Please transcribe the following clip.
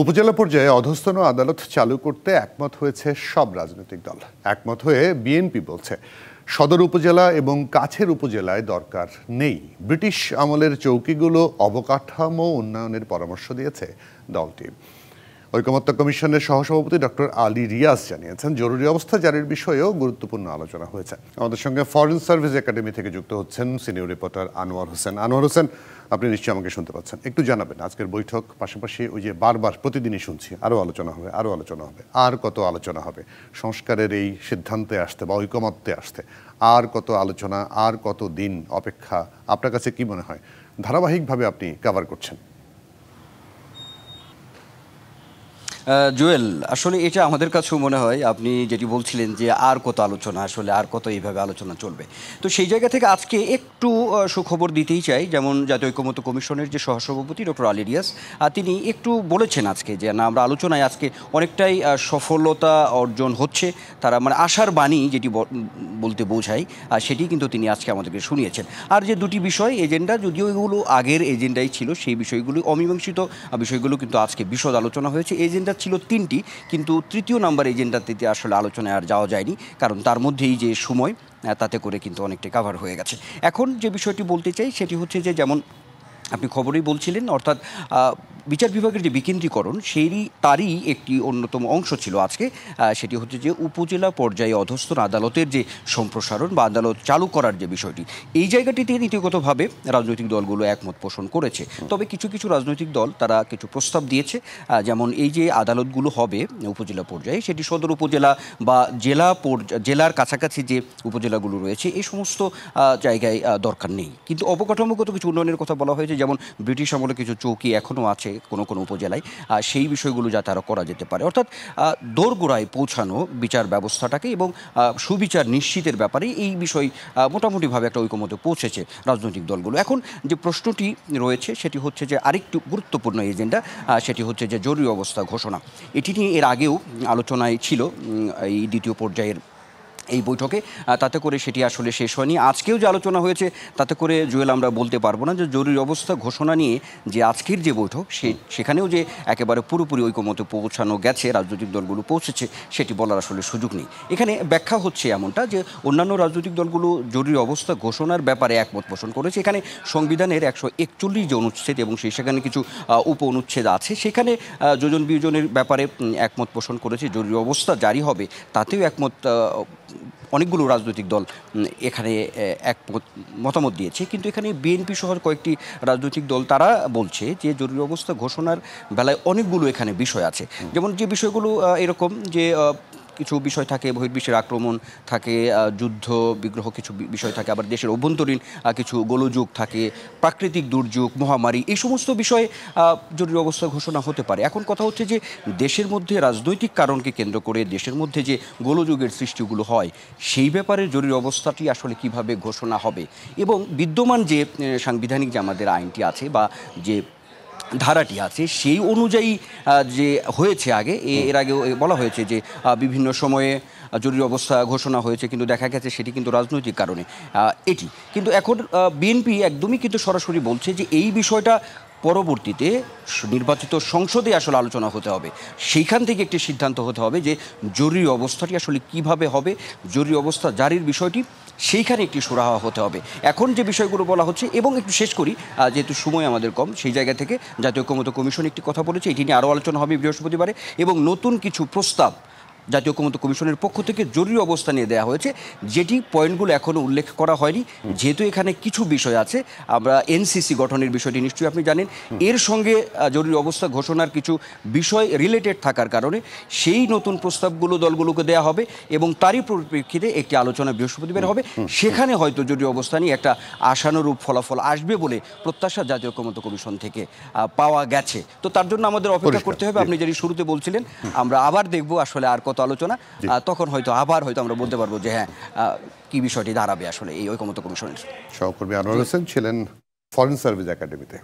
উপজেলা পর্যায়ে অধস্তন আদালত চালু করতে একমত হয়েছে সব রাজনৈতিক দল। একমত হয়ে বিএনপি বলছে সদর উপজেলা এবং কাছের উপজেলায় দরকার নেই। ব্রিটিশ আমলের চৌকিগুলো অবকাঠামো উন্নয়নের পরামর্শ দিয়েছে দলটি। ঐকমত্য কমিশনের সহসভাপতি ডক্টর আলী রিয়াজ জানিয়েছেন, জরুরি অবস্থা জারির বিষয়েও গুরুত্বপূর্ণ আলোচনা হয়েছে। আমাদের সঙ্গে ফরেন সার্ভিস একাডেমি থেকে যুক্ত হচ্ছেন সিনিয়র রিপোর্টার আনোয়ার হোসেন। আনোয়ার হোসেন, আপনি নিশ্চয়ই আমাকে শুনতে পাচ্ছেন, একটু জানাবেন আজকের বৈঠক, পাশাপাশি ওই যে বারবার প্রতিদিনই শুনছি আরও আলোচনা হবে, আরও আলোচনা হবে, আর কত আলোচনা হবে সংস্কারের এই সিদ্ধান্তে আসতে বা ঐকমত্যে আসতে, আর কত আলোচনা, আর কত দিন অপেক্ষা? আপনার কাছে কি মনে হয়, ধারাবাহিকভাবে আপনি কভার করছেন? জুয়েল, আসলে এটা আমাদের কাছেও মনে হয় আপনি যেটি বলছিলেন যে আর কত আলোচনা, আসলে আর কত এইভাবে আলোচনা চলবে। তো সেই জায়গা থেকে আজকে একটু সুখবর দিতেই চাই। যেমন জাতীয় ঐকমত্য কমিশনের যে সহসভাপতি ডক্টর আলী রিয়াজ, তিনি একটু বলেছেন আজকে যে না, আমরা আলোচনায় আজকে অনেকটাই সফলতা অর্জন হচ্ছে। তারা মানে আশার বাণী যেটি বলতে বোঝায়, সেটি কিন্তু তিনি আজকে আমাদেরকে শুনিয়েছেন। আর যে দুটি বিষয় এজেন্ডা, যদিও এগুলো আগের এজেন্ডাই ছিল, সেই বিষয়গুলি অমীমাংসিত বিষয়গুলো কিন্তু আজকে বিশদ আলোচনা হয়েছে। এজেন্ডা ছিল তিনটি, কিন্তু তৃতীয় নাম্বার এজেন্ডাতে আসলে আলোচনায় আর যাওয়া যায়নি, কারণ তার মধ্যেই যে সময়, তাতে করে কিন্তু অনেকটা কাভার হয়ে গেছে। এখন যে বিষয়টি বলতে চাই সেটি হচ্ছে যে, যেমন আপনি খবরেই বলছিলেন, অর্থাৎ বিচার বিভাগের যে বিকেন্দ্রীকরণ, তারই একটি অন্যতম অংশ ছিল আজকে। সেটি হচ্ছে যে উপজেলা পর্যায়ে অধস্তন আদালতের যে সম্প্রসারণ বা আদালত চালু করার যে বিষয়টি, এই জায়গাটিতে নীতিগতভাবে রাজনৈতিক দলগুলো একমত পোষণ করেছে। তবে কিছু কিছু রাজনৈতিক দল তারা কিছু প্রস্তাব দিয়েছে, যেমন এই যে আদালতগুলো হবে উপজেলা পর্যায়ে, সেটি সদর উপজেলা বা জেলার কাছাকাছি যে উপজেলাগুলো রয়েছে এই সমস্ত জায়গায় দরকার নেই। কিন্তু অবকাঠামোগত কিছু উন্নয়নের কথা বলা হয়েছে, যেমন ব্রিটিশ আমলে কিছু চৌকি এখনও আছে কোনো কোনো উপজেলায়, সেই বিষয়গুলো যাতে আরও করা যেতে পারে। অর্থাৎ দোরগোড়ায় পৌঁছানো বিচার ব্যবস্থাটাকে এবং সুবিচার নিশ্চিতের ব্যাপারে এই বিষয় মোটামুটিভাবে একটা ঐকমত্যে পৌঁছেছে রাজনৈতিক দলগুলো। এখন যে প্রশ্নটি রয়েছে সেটি হচ্ছে যে আরেকটু গুরুত্বপূর্ণ এজেন্ডা, সেটি হচ্ছে যে জরুরি অবস্থা ঘোষণা। এটি নিয়ে এর আগেও আলোচনায় ছিল এই দ্বিতীয় পর্যায়ের এই বৈঠকে, তাতে করে সেটি আসলে শেষ হয়নি। আজকেও যে আলোচনা হয়েছে তাতে করে জুয়েল আমরা বলতে পারবো না যে জরুরি অবস্থা ঘোষণা নিয়ে যে আজকের যে বৈঠক সেখানেও যে একেবারে পুরোপুরি ঐকমত্যে পৌঁছানো গেছে, রাজনৈতিক দলগুলো পৌঁছেছে, সেটি বলার আসলে সুযোগ নেই। এখানে ব্যাখ্যা হচ্ছে এমনটা যে অন্যান্য রাজনৈতিক দলগুলো জরুরি অবস্থা ঘোষণার ব্যাপারে একমত পোষণ করেছে। এখানে সংবিধানের 141 যে অনুচ্ছেদ এবং সেখানে কিছু উপ অনুচ্ছেদ আছে, সেখানে যোজন বিয়োজনের ব্যাপারে একমত পোষণ করেছে। জরুরি অবস্থা জারি হবে তাতেও একমত অনেকগুলো রাজনৈতিক দল এখানে মতামত দিয়েছে। কিন্তু এখানে বিএনপি সহ কয়েকটি রাজনৈতিক দল তারা বলছে যে জরুরি অবস্থা ঘোষণার বেলায় অনেকগুলো এখানে বিষয় আছে। যেমন যে বিষয়গুলো এরকম যে কিছু বিষয় থাকে, বহির্বিশ্বের আক্রমণ থাকে, যুদ্ধ বিগ্রহ কিছু বিষয় থাকে, আবার দেশের অভ্যন্তরীণ কিছু গোলযোগ থাকে, প্রাকৃতিক দুর্যোগ, মহামারী, এই সমস্ত বিষয়ে জরুরি অবস্থা ঘোষণা হতে পারে। এখন কথা হচ্ছে যে দেশের মধ্যে রাজনৈতিক কারণকে কেন্দ্র করে দেশের মধ্যে যে গোলযোগের সৃষ্টিগুলো হয়, সেই ব্যাপারে জরুরি অবস্থাটি আসলে কিভাবে ঘোষণা হবে, এবং বিদ্যমান যে সাংবিধানিক যে আমাদের আইনটি আছে বা যে ধারাটি আছে সেই অনুযায়ী যে হয়েছে আগে, এর আগেও বলা হয়েছে যে বিভিন্ন সময়ে জরুরি অবস্থা ঘোষণা হয়েছে, কিন্তু দেখা গেছে সেটি কিন্তু রাজনৈতিক কারণে এটি। কিন্তু এখন বিএনপি একদমই কিন্তু সরাসরি বলছে যে এই বিষয়টা পরবর্তীতে নির্বাচিত সংসদে আসলে আলোচনা হতে হবে, সেইখান থেকে একটি সিদ্ধান্ত হতে হবে যে জরুরি অবস্থাটি আসলে কিভাবে হবে, জরুরি অবস্থা জারির বিষয়টি সেইখানে একটি সুরাহা হতে হবে। এখন যে বিষয়গুলো বলা হচ্ছে, এবং একটু শেষ করি যেহেতু সময় আমাদের কম, সেই জায়গা থেকে জাতীয় ঐকমত্য কমিশন একটি কথা বলেছে, এটি নিয়ে আরও আলোচনা হবে বৃহস্পতিবারে, এবং নতুন কিছু প্রস্তাব জাতীয় ঐকমত্য কমিশনের পক্ষ থেকে জরুরি অবস্থা নিয়ে দেওয়া হয়েছে, যেটি পয়েন্টগুলো এখনও উল্লেখ করা হয়নি। যেহেতু এখানে কিছু বিষয় আছে, আমরা এনসিসি গঠনের বিষয়টি নিশ্চয়ই আপনি জানেন, এর সঙ্গে জরুরি অবস্থা ঘোষণার কিছু বিষয় রিলেটেড থাকার কারণে সেই নতুন প্রস্তাবগুলো দলগুলোকে দেওয়া হবে, এবং তারই পরিপ্রেক্ষিতে একটি আলোচনা বৃহস্পতিবার হবে। সেখানে হয়তো জরুরি অবস্থা নিয়ে একটা আশানুরূপ ফলাফল আসবে বলে প্রত্যাশা জাতীয় ঐকমত্য কমিশন থেকে পাওয়া গেছে। তো তার জন্য আমাদের অপেক্ষা করতে হবে। আপনি যেটি শুরুতে বলছিলেন, আমরা আবার দেখবো আসলে আর কত আলোচনা, তখন হয়তো আমরা বলতে পারবো যে হ্যাঁ, কি বিষয়টি দাঁড়াবে আসলে এই ঐকমত্য কমিশনের। সহকর্মী আনোয়ার হোসেন ছিলেন ফরেন সার্ভিস একাডেমিতে।